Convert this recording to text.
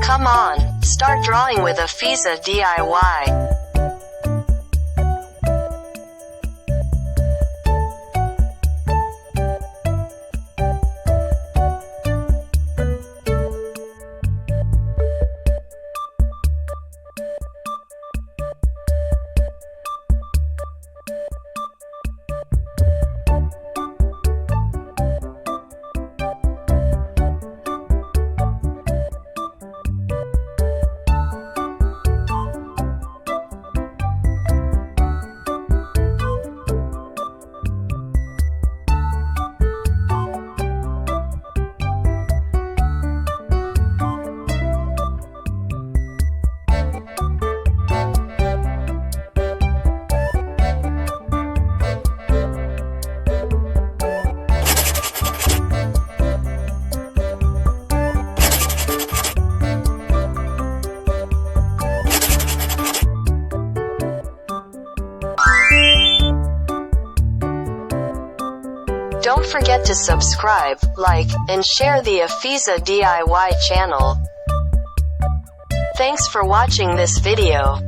Come on, start drawing with Afizah DIY. Don't forget to subscribe, like, and share the Afizah DIY channel. Thanks for watching this video.